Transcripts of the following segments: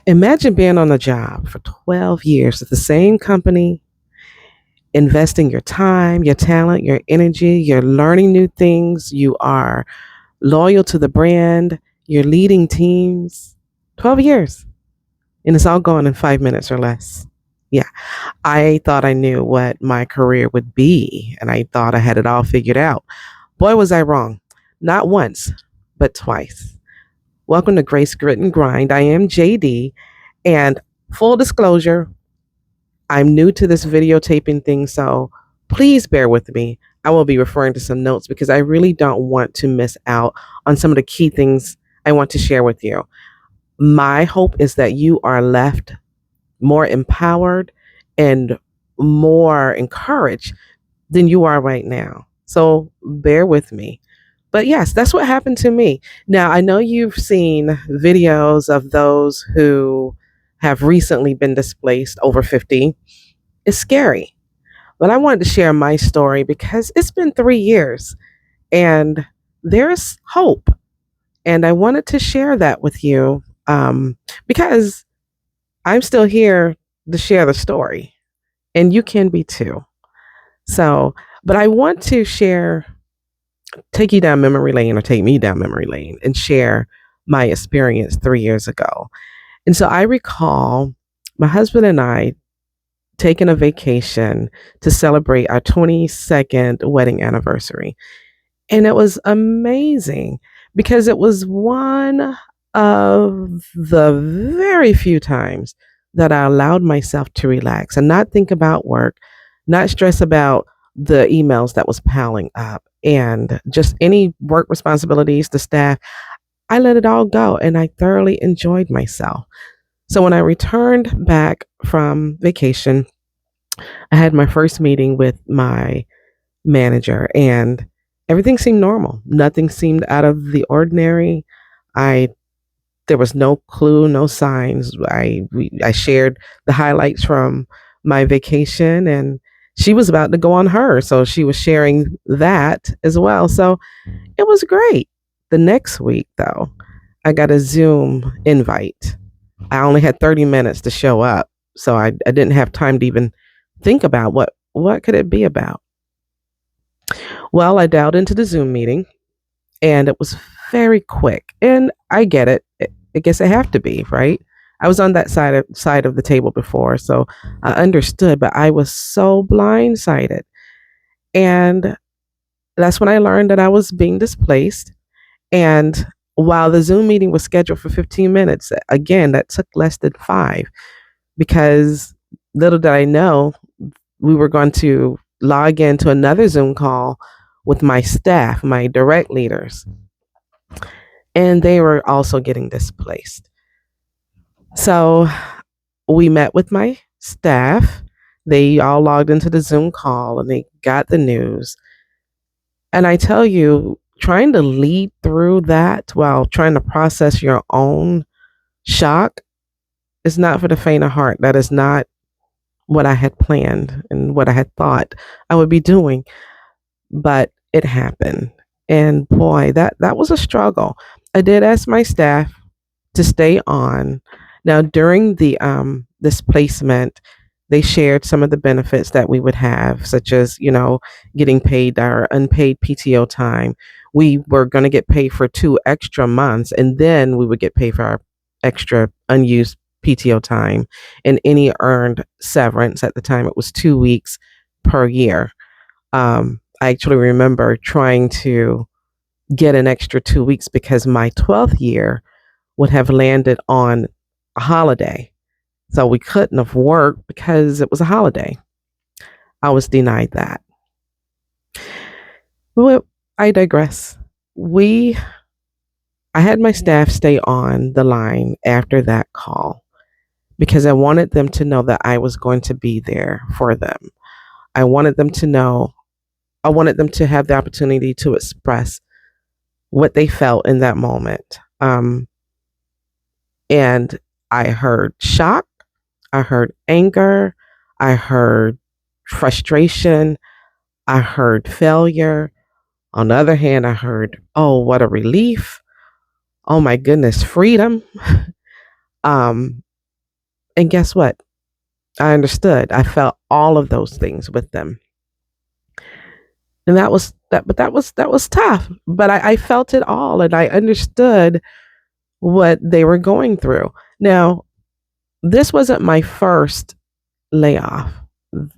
Imagine being on a job for 12 years at the same company, investing your time, your talent, your energy, you're learning new things, you are loyal to the brand, you're leading teams. 12 years, and it's all gone in 5 minutes or less. Yeah, I thought I knew what my career would be, and I thought I had it all figured out. Boy, was I wrong. Not once, but twice. Welcome to Grace Grit and Grind. I am JD, and full disclosure, I'm new to this videotaping thing, so please bear with me. I will be referring to some notes because I really don't want to miss out on some of the key things I want to share with you. My hope is that you are left more empowered and more encouraged than you are right now. So bear with me. But yes, that's what happened to me. Now, I know you've seen videos of those who have recently been displaced over 50. It's scary. But I wanted to share my story because it's been 3 years and there's hope. And I wanted to share that with you because I'm still here to share the story, and you can be too. So, but I want to share, take you down memory lane or take me down memory lane and share my experience 3 years ago. And so I recall my husband and I taking a vacation to celebrate our 22nd wedding anniversary. And it was amazing because it was one of the very few times that I allowed myself to relax and not think about work, not stress about the emails that was piling up and just any work responsibilities, the staff. I let it all go and I thoroughly enjoyed myself. So when I returned back from vacation, I had my first meeting with my manager and everything seemed normal. Nothing seemed out of the ordinary. I There was no clue, no signs. I shared the highlights from my vacation and she was about to go on hers, so she was sharing that as well. So it was great. The next week though, I got a Zoom invite. I only had 30 minutes to show up, so I didn't have time to even think about what could it be about. Well, I dialed into the Zoom meeting and it was very quick. And I get it. I guess it have to be, right? I was on that side of the table before, so I understood, but I was so blindsided. And that's when I learned that I was being displaced. And while the Zoom meeting was scheduled for 15 minutes, again, that took less than 5 because little did I know we were going to log into another Zoom call with my staff, my direct leaders, and they were also getting displaced. So we met with my staff. They all logged into the Zoom call and they got the news. And I tell you, trying to lead through that while trying to process your own shock is not for the faint of heart. That is not what I had planned and what I had thought I would be doing. But it happened. And boy, that was a struggle. I did ask my staff to stay on. Now, during the displacement, they shared some of the benefits that we would have, such as, getting paid our unpaid PTO time. We were going to get paid for 2 extra months, and then we would get paid for our extra unused PTO time and any earned severance. At the time, it was 2 weeks per year. I actually remember trying to get an extra 2 weeks because my 12th year would have landed on a holiday. So we couldn't have worked because it was a holiday. I was denied that. Well, I digress. We I had my staff stay on the line after that call because I wanted them to know that I was going to be there for them. I wanted them to know, I wanted them to have the opportunity to express what they felt in that moment. And I heard shock, I heard anger, I heard frustration, I heard failure. On the other hand, I heard, oh, what a relief. Oh my goodness, freedom. And guess what? I understood. I felt all of those things with them. And that was that, but that was tough. But I felt it all and I understood what they were going through. Now, this wasn't my first layoff.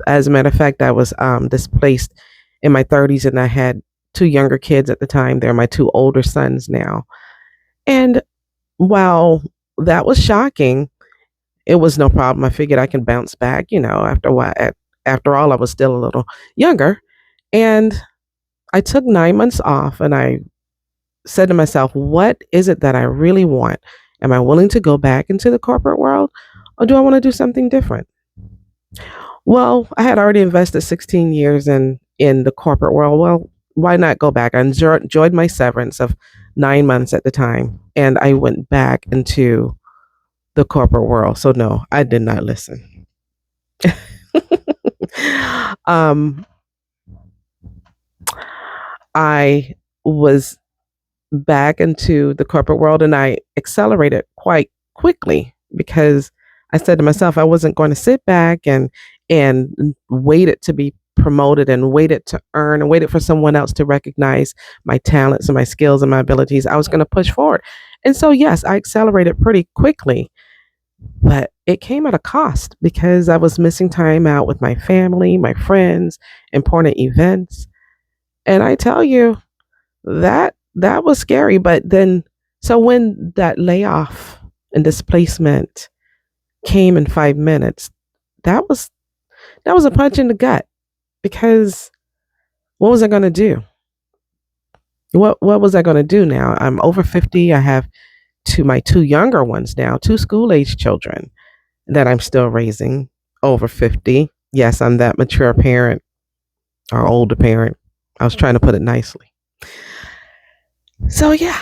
As a matter of fact, I was displaced in my 30s and I had two younger kids at the time. They're my two older sons now. And while that was shocking, it was no problem. I figured I can bounce back, after a while. After all, I was still a little younger. And I took 9 months off and I said to myself, what is it that I really want? Am I willing to go back into the corporate world or do I want to do something different? Well, I had already invested 16 years in the corporate world. Well, why not go back? I enjoyed my severance of 9 months at the time, and I went back into the corporate world. So no, I did not listen. um, I was back into the corporate world and I accelerated quite quickly because I said to myself I wasn't going to sit back and waited to be promoted and waited to earn and waited for someone else to recognize my talents and my skills and my abilities. I was going to push forward. And so yes, I accelerated pretty quickly, but it came at a cost because I was missing time out with my family, my friends, important events. And I tell you, that was scary. But then, so when that layoff and displacement came in 5 minutes, that was that was a punch in the gut because what was I going to do? What was I going to do now? I'm over 50. I have my two younger ones now, two school age children that I'm still raising over 50. Yes, I'm that mature parent or older parent. I was trying to put it nicely. So yeah,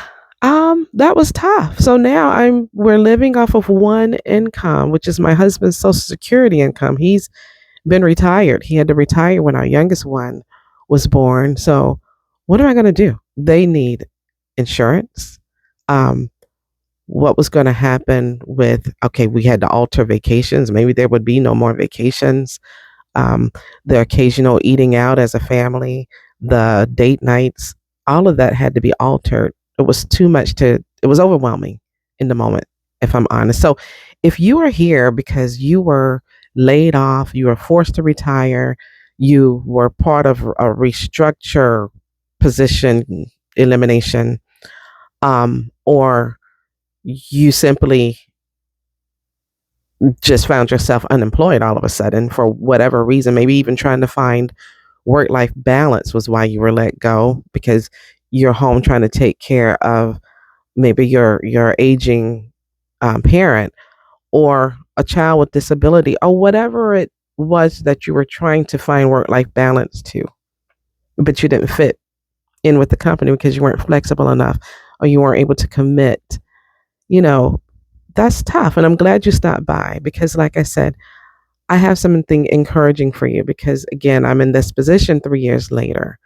that was tough. So now we're living off of one income, which is my husband's social security income. He's been retired. He had to retire when our youngest one was born. So what am I going to do? They need insurance. Um, what was going to happen with, okay, we had to alter vacations. Maybe there would be no more vacations. um, the occasional eating out as a family, the date nights, all of that had to be altered. It was too much it was overwhelming in the moment, if I'm honest. So if you are here because you were laid off, you were forced to retire, you were part of a restructure position elimination, or you simply just found yourself unemployed all of a sudden for whatever reason, maybe even trying to find work life balance was why you were let go because you're home trying to take care of maybe your aging parent or a child with disability or whatever it was that you were trying to find work life balance to, but you didn't fit in with the company because you weren't flexible enough or you weren't able to commit. You know, that's tough. And I'm glad you stopped by because, like I said, I have something encouraging for you because again, I'm in this position 3 years later,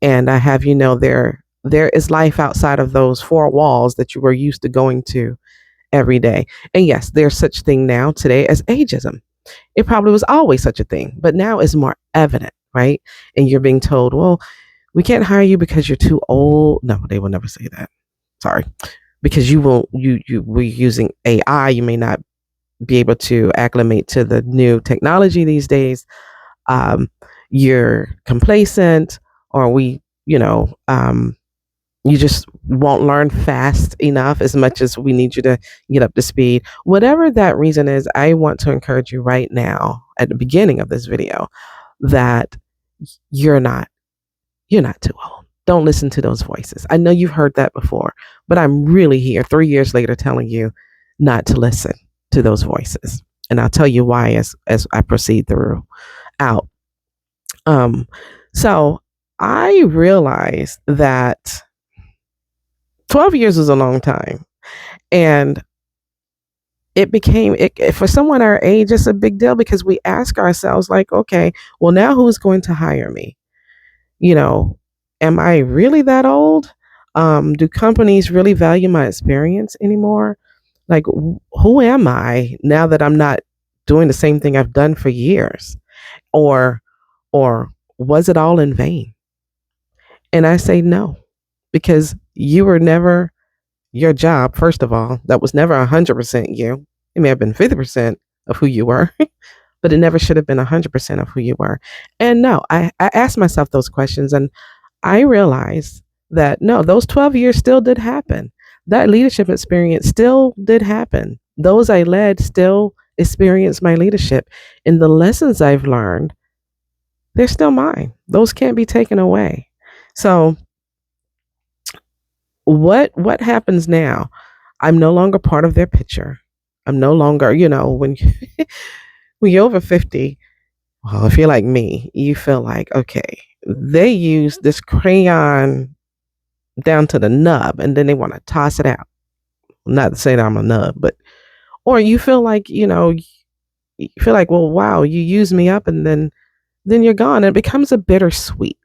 and I have there is life outside of those four walls that you were used to going to every day. And yes, there's such thing now today as ageism. It probably was always such a thing, but now it's more evident, right? And you're being told, well, we can't hire you because you're too old. No, they will never say that. Sorry, because you won't. We're using AI. You may not be able to acclimate to the new technology these days. um, you're complacent, or you just won't learn fast enough as much as we need you to get up to speed. Whatever that reason is, I want to encourage you right now at the beginning of this video that you're not you're not too old. Don't listen to those voices. I know you've heard that before, but I'm really here 3 years later telling you not to listen to those voices. And I'll tell you why as I proceed through out. Um, so I realized that 12 years is a long time. And for someone our age, it's a big deal because we ask ourselves, like, okay, well, now who's going to hire me? You know, am I really that old? Do companies really value my experience anymore? Like, who am I now that I'm not doing the same thing I've done for years? Or or was it all in vain? And I say no, because you were never your job, first of all. That was never 100% you. It may have been 50% of who you were, but it never should have been 100% of who you were. And no, I asked myself those questions, and I realized that no, those 12 years still did happen. That leadership experience still did happen. Those I led still experienced my leadership. And the lessons I've learned, they're still mine. Those can't be taken away. So what happens now? I'm no longer part of their picture. I'm no longer, when you're over 50, well, if you're like me, you feel like, okay, they use this crayon down to the nub and then they want to toss it out. Not to say that I'm a nub, but or you feel like, you feel like, well, wow, you use me up and then you're gone. It becomes a bittersweet.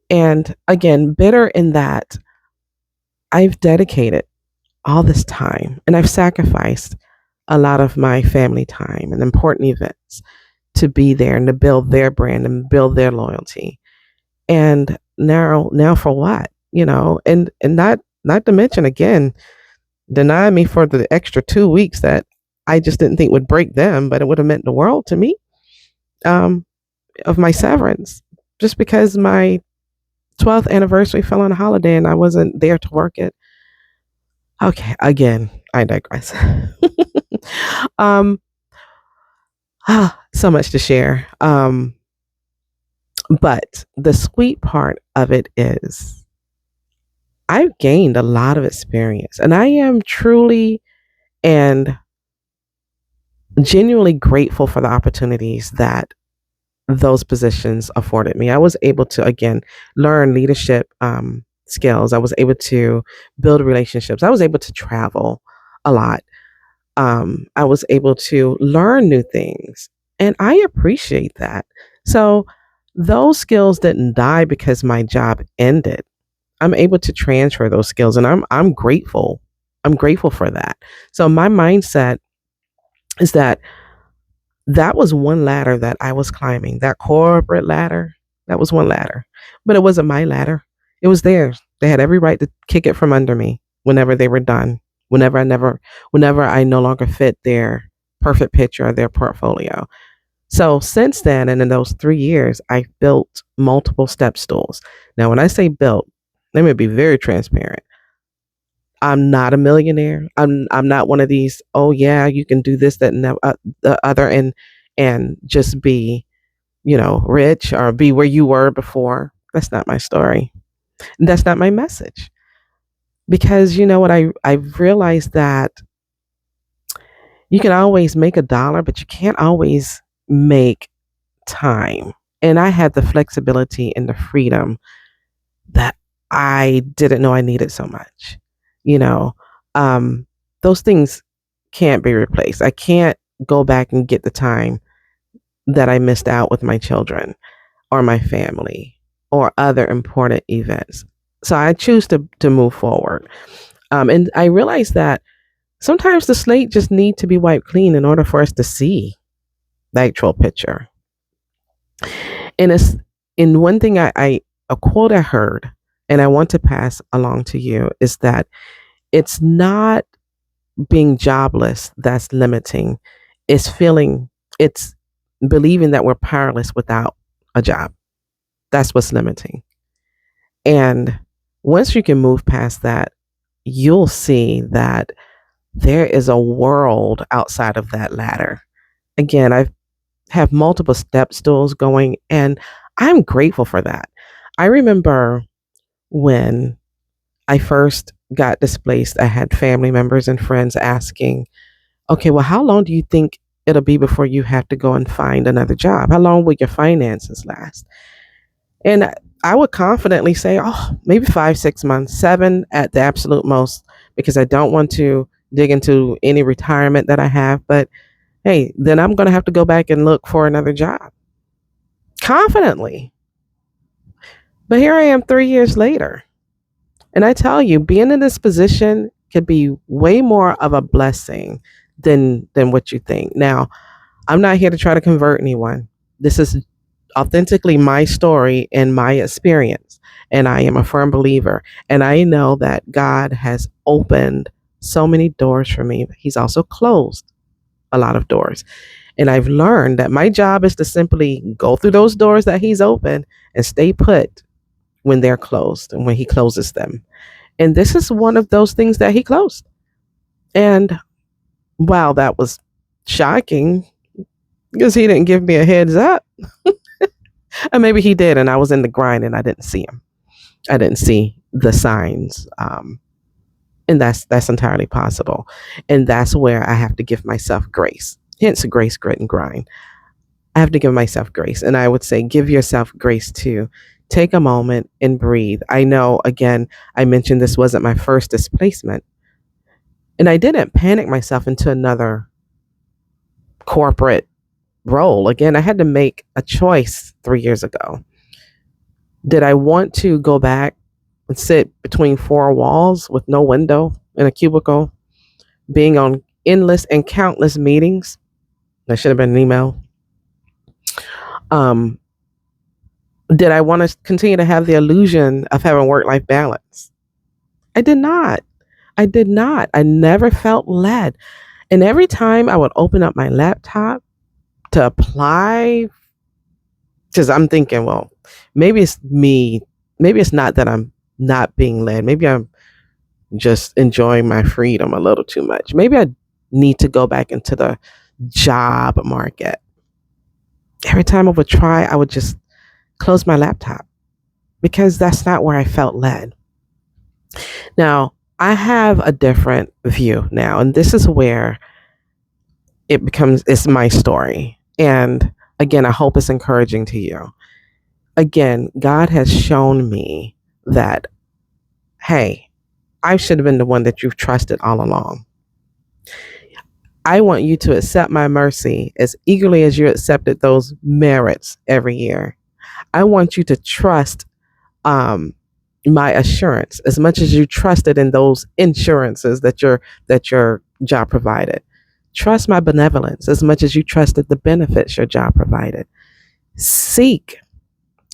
And again, bitter in that I've dedicated all this time and I've sacrificed a lot of my family time and important events to be there and to build their brand and build their loyalty. And now for what? And not to mention again, deny me for the extra 2 weeks that I just didn't think would break them, but it would have meant the world to me, um, of my severance, just because my 12th anniversary fell on a holiday and I wasn't there to work it. Okay, again, I digress. um, so much to share. But the sweet part of it is I've gained a lot of experience and I am truly and genuinely grateful for the opportunities that those positions afforded me. I was able to, again, learn leadership skills. I was able to build relationships. I was able to travel a lot. I was able to learn new things. And I appreciate that. So those skills didn't die because my job ended. I'm able to transfer those skills and I'm grateful. I'm grateful for that. So my mindset is that that was one ladder that I was climbing. That corporate ladder, that was one ladder. But it wasn't my ladder. It was theirs. They had every right to kick it from under me whenever they were done. Whenever I no longer fit their perfect picture of their portfolio. So since then, and in those 3 years, I've built multiple step stools. Now, when I say built, let me be very transparent. I'm not a millionaire. I'm not one of these. Oh yeah, you can do this, that, and the other, and just be, rich or be where you were before. That's not my story. And that's not my message. Because you know what, I've realized that you can always make a dollar, but you can't always make time. And I had the flexibility and the freedom that I didn't know I needed so much. You know, those things can't be replaced. I can't go back and get the time that I missed out with my children or my family or other important events. So I choose to move forward. And I realize that sometimes the slate just need to be wiped clean in order for us to see the actual picture. And it's in one thing I a quote I heard and I want to pass along to you is that it's not being jobless that's limiting. It's believing that we're powerless without a job. That's what's limiting. And once you can move past that, you'll see that there is a world outside of that ladder. Again, I have multiple step stools going, and I'm grateful for that. I remember when I first got displaced, I had family members and friends asking, okay, well, how long do you think it'll be before you have to go and find another job? How long will your finances last? And I would confidently say, oh, maybe 5, 6 months, 7 at the absolute most, because I don't want to dig into any retirement that I have. But hey, then I'm going to have to go back and look for another job confidently. But here I am 3 years later. And I tell you, being in this position could be way more of a blessing than what you think. Now, I'm not here to try to convert anyone. This is authentically my story and my experience. And I am a firm believer. And I know that God has opened so many doors for me. He's also closed a lot of doors. And I've learned that my job is to simply go through those doors that He's opened and stay put when they're closed and when He closes them. And this is one of those things that He closed. And wow, that was shocking because He didn't give me a heads up. And maybe He did, and I was in the grind and I didn't see Him. I didn't see the signs. And that's entirely possible. And that's where I have to give myself grace. Hence grace, grit, and grind. I have to give myself grace. And I would say give yourself grace too. Take a moment and breathe. I know, again, I mentioned this wasn't my first displacement. And I didn't panic myself into another corporate role. Again, I had to make a choice 3 years ago. Did I want to go back and sit between four walls with no window in a cubicle, being on endless and countless meetings? That should have been an email. Did I want to continue to have the illusion of having work-life balance? I did not. I did not. I never felt led. And every time I would open up my laptop to apply, because I'm thinking, well, maybe it's me. Maybe it's not that I'm not being led. Maybe I'm just enjoying my freedom a little too much. Maybe I need to go back into the job market. Every time I would try, I would just close my laptop because that's not where I felt led. Now, I have a different view now, and this is where it's my story. And again, I hope it's encouraging to you. Again, God has shown me that, hey, I should have been the one that you've trusted all along. I want you to accept my mercy as eagerly as you accepted those merits every year. I want you to trust my assurance as much as you trusted in those insurances that your job provided. Trust my benevolence as much as you trusted the benefits your job provided. Seek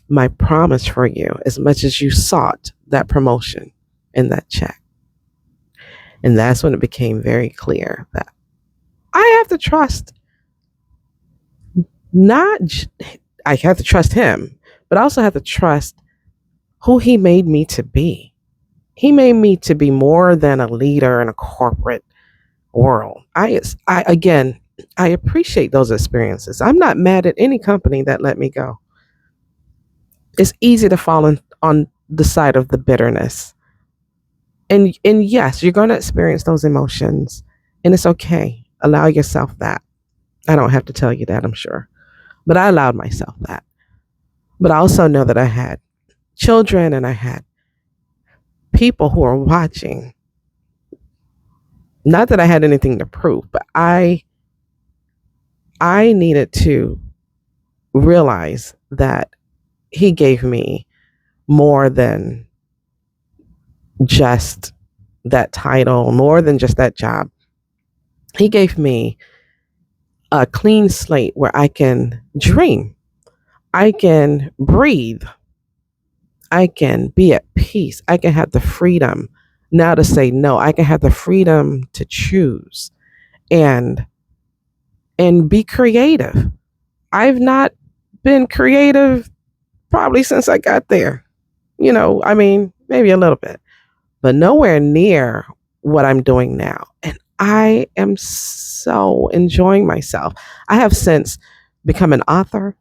my promise for you as much as you sought that promotion and that check. And that's when it became very clear that I have to trust I have to trust Him, but I also have to trust who He made me to be. He made me to be more than a leader in a corporate world. I appreciate those experiences. I'm not mad at any company that let me go. It's easy to fall on the side of the bitterness. And yes, you're going to experience those emotions, and it's okay. Allow yourself that. I don't have to tell you that, I'm sure. But I allowed myself that. But I also know that I had children and I had people who are watching. Not that I had anything to prove, but I needed to realize that He gave me more than just that title, more than just that job. He gave me a clean slate where I can dream, I can breathe, I can be at peace, I can have the freedom now to say no, I can have the freedom to choose and be creative. I've not been creative probably since I got there. Maybe a little bit, but nowhere near what I'm doing now. And I am so enjoying myself. I have since become an author.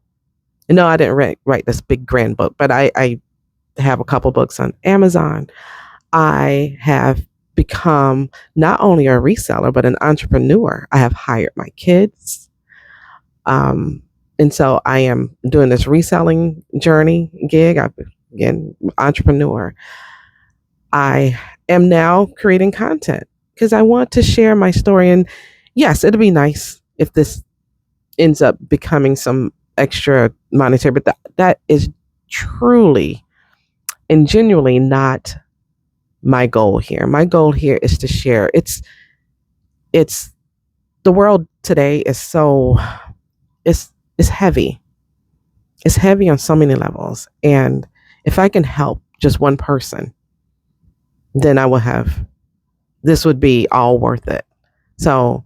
No, I didn't write this big grand book, but I have a couple books on Amazon. I have become not only a reseller, but an entrepreneur. I have hired my kids. And so I am doing this reselling journey gig. Again, entrepreneur. I am now creating content because I want to share my story. And yes, it'll be nice if this ends up becoming some extra monetary, but that is truly and genuinely not my goal here. My goal here is to share. It's The world today is so it's heavy. It's heavy on so many levels. And if I can help just one person, then I will have this would be all worth it. So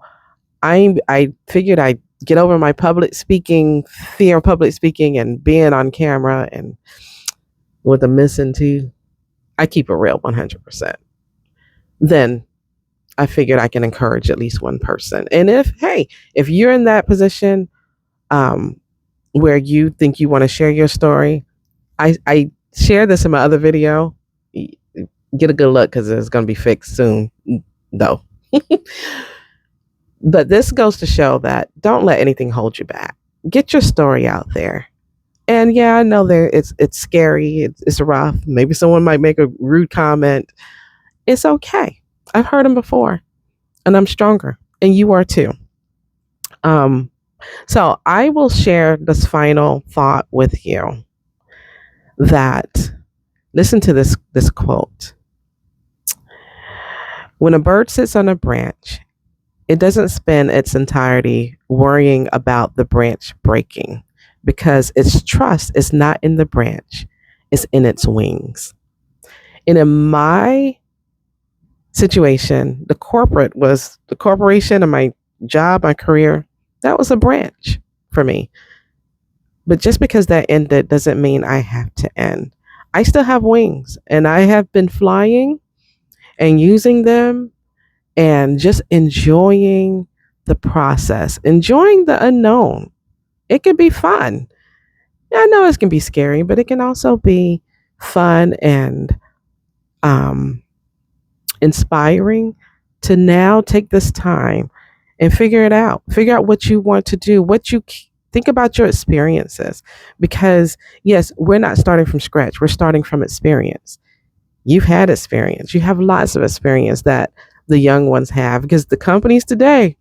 I figured I'd get over my public speaking fear of public speaking and being on camera and with a missing too. I keep it real 100%. Then I figured I can encourage at least one person. And if you're in that position um, where you think you want to share your story, I share this in my other video. Get a good look because it's going to be fixed soon, though. But this goes to show that don't let anything hold you back. Get your story out there. And yeah, I know it's scary, it's rough. Maybe someone might make a rude comment. It's okay. I've heard them before, and I'm stronger, and you are too. Um, so I will share this final thought with you. That listen to this quote. When a bird sits on a branch, it doesn't spend its entirety worrying about the branch breaking because its trust is not in the branch, it's in its wings. And in my situation, the corporation and my job, my career, that was a branch for me. But just because that ended doesn't mean I have to end. I still have wings and I have been flying and using them and just enjoying the process, enjoying the unknown. It can be fun. I know it can be scary, but it can also be fun and um, inspiring to now take this time and figure it out. Figure out what you want to do, think about your experiences. Because, yes, we're not starting from scratch, we're starting from experience. You've had experience, you have lots of experience that the young ones have because the companies today,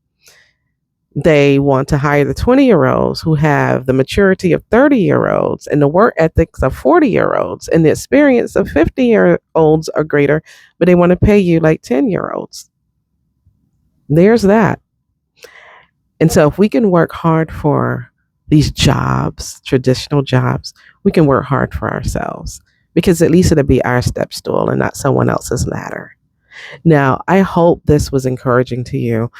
they want to hire the 20-year-olds who have the maturity of 30-year-olds and the work ethics of 40-year-olds and the experience of 50-year-olds are greater, but they want to pay you like 10-year-olds. There's that. And so if we can work hard for these jobs, traditional jobs, we can work hard for ourselves because at least it'll be our step stool and not someone else's ladder. Now, I hope this was encouraging to you.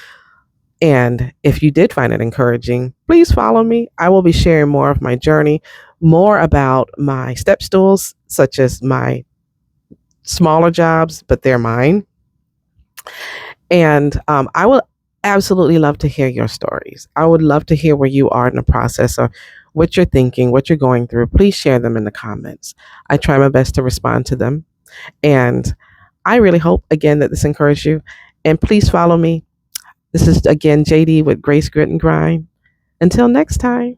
And if you did find it encouraging, please follow me. I will be sharing more of my journey, more about my step stools, such as my smaller jobs, but they're mine. And I will absolutely love to hear your stories. I would love to hear where you are in the process or what you're thinking, what you're going through. Please share them in the comments. I try my best to respond to them. And I really hope, again, that this encouraged you. And please follow me. This is, again, JD with Grace, Grit, and Grind. Until next time.